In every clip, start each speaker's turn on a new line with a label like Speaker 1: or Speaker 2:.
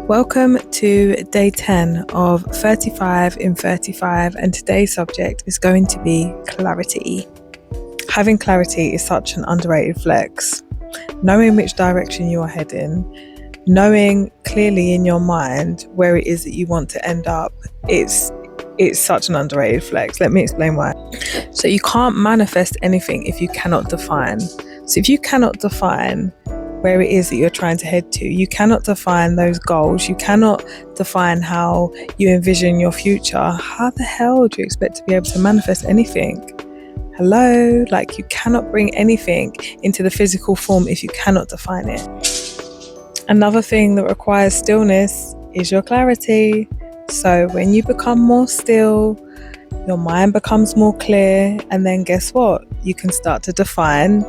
Speaker 1: Welcome to day 10 of 35 in 35, and today's subject is going to be clarity. Having clarity is such an underrated flex. Knowing which direction you are heading, knowing clearly in your mind where it is that you want to end up, it's such an underrated flex. Let me explain why. So you can't manifest anything if you cannot define. So if you cannot define where it is that you're trying to head to, you cannot define those goals, you cannot define how you envision your future, how the hell do you expect to be able to manifest anything? Hello? Like, you cannot bring anything into the physical form if you cannot define it. Another thing that requires stillness is your clarity. So when you become more still, your mind becomes more clear, and then guess what? You can start to define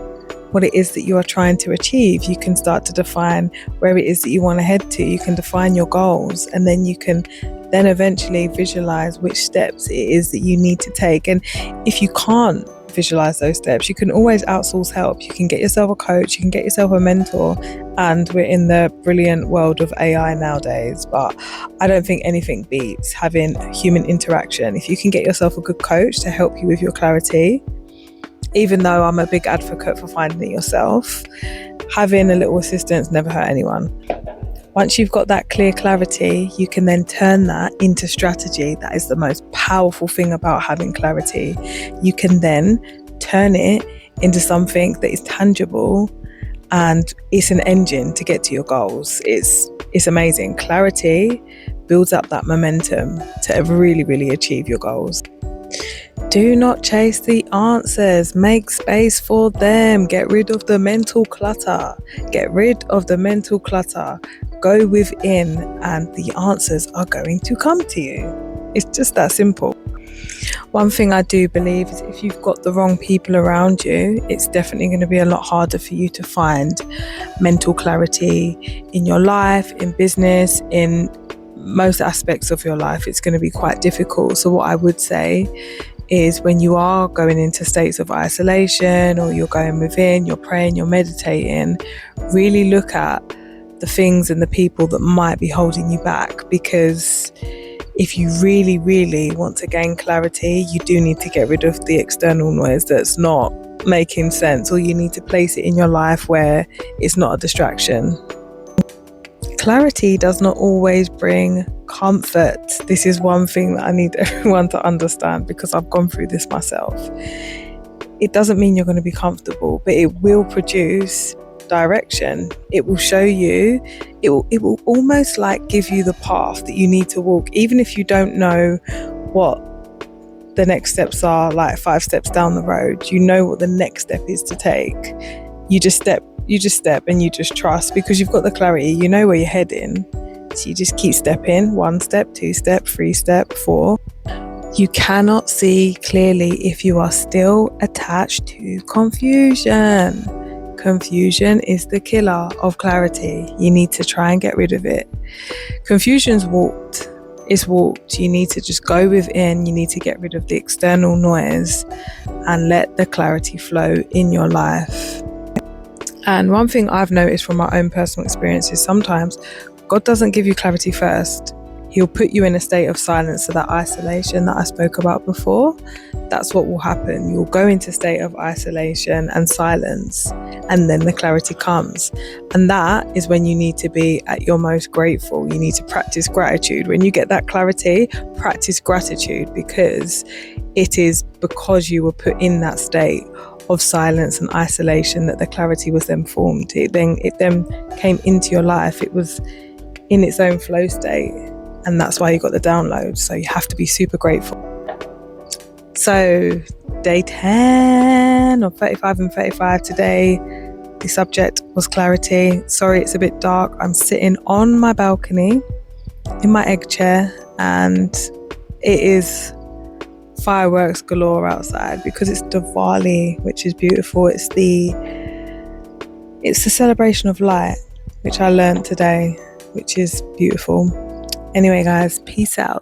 Speaker 1: what it is that you are trying to achieve. You can start to define where it is that you want to head to. You can define your goals, and then you can then eventually visualize which steps it is that you need to take. And if you can't visualize those steps, you can always outsource help. You can get yourself a coach, you can get yourself a mentor, and we're in the brilliant world of AI nowadays, but I don't think anything beats having human interaction. If you can get yourself a good coach to help you with your clarity, even though I'm a big advocate for finding it yourself, having a little assistance never hurt anyone. Once you've got that clear clarity, you can then turn that into strategy. That is the most powerful thing about having clarity. You can then turn it into something that is tangible, and it's an engine to get to your goals. It's amazing. Clarity builds up that momentum to really, really achieve your goals. Do not chase the answers. Make space for them. Get rid of the mental clutter. Get rid of the mental clutter. Go within, and the answers are going to come to you. It's just that simple. One thing I do believe is if you've got the wrong people around you, it's definitely going to be a lot harder for you to find mental clarity in your life, in business, in most aspects of your life. It's going to be quite difficult. So what I would say is, when you are going into states of isolation, or you're going within, you're praying, you're meditating, really look at the things and the people that might be holding you back. Because if you really, really want to gain clarity, you do need to get rid of the external noise that's not making sense, or you need to place it in your life where it's not a distraction. Clarity does not always bring comfort. This is one thing that I need everyone to understand, because I've gone through this myself. It doesn't mean you're going to be comfortable, but it will produce direction. It will show you, it will almost like give you the path that you need to walk, even if you don't know what the next steps are, like 5 steps down the road. You know what the next step is to take. You just step and you just trust, because you've got the clarity, you know where you're heading. So you just keep stepping, 1 step, 2 step, 3 step, 4. You cannot see clearly if you are still attached to confusion. Confusion is the killer of clarity. You need to try and get rid of it. Confusion's walked. It's walked. You need to just go within. You need to get rid of the external noise and let the clarity flow in your life. And one thing I've noticed from my own personal experience is sometimes God doesn't give you clarity first. He'll put you in a state of silence. So that isolation that I spoke about before, that's what will happen. You'll go into a state of isolation and silence, and then the clarity comes. And that is when you need to be at your most grateful. You need to practice gratitude. When you get that clarity, practice gratitude, because it is because you were put in that state of silence and isolation that the clarity was then formed. It then came into your life. It was in its own flow state, and that's why you got the download. So you have to be super grateful. So day 10 of 35 and 35 today, the subject was clarity. Sorry, it's a bit dark. I'm sitting on my balcony in my egg chair, and it is fireworks galore outside because it's Diwali, which is beautiful. It's the celebration of light, which I learned today, which is beautiful. Anyway, guys, peace out.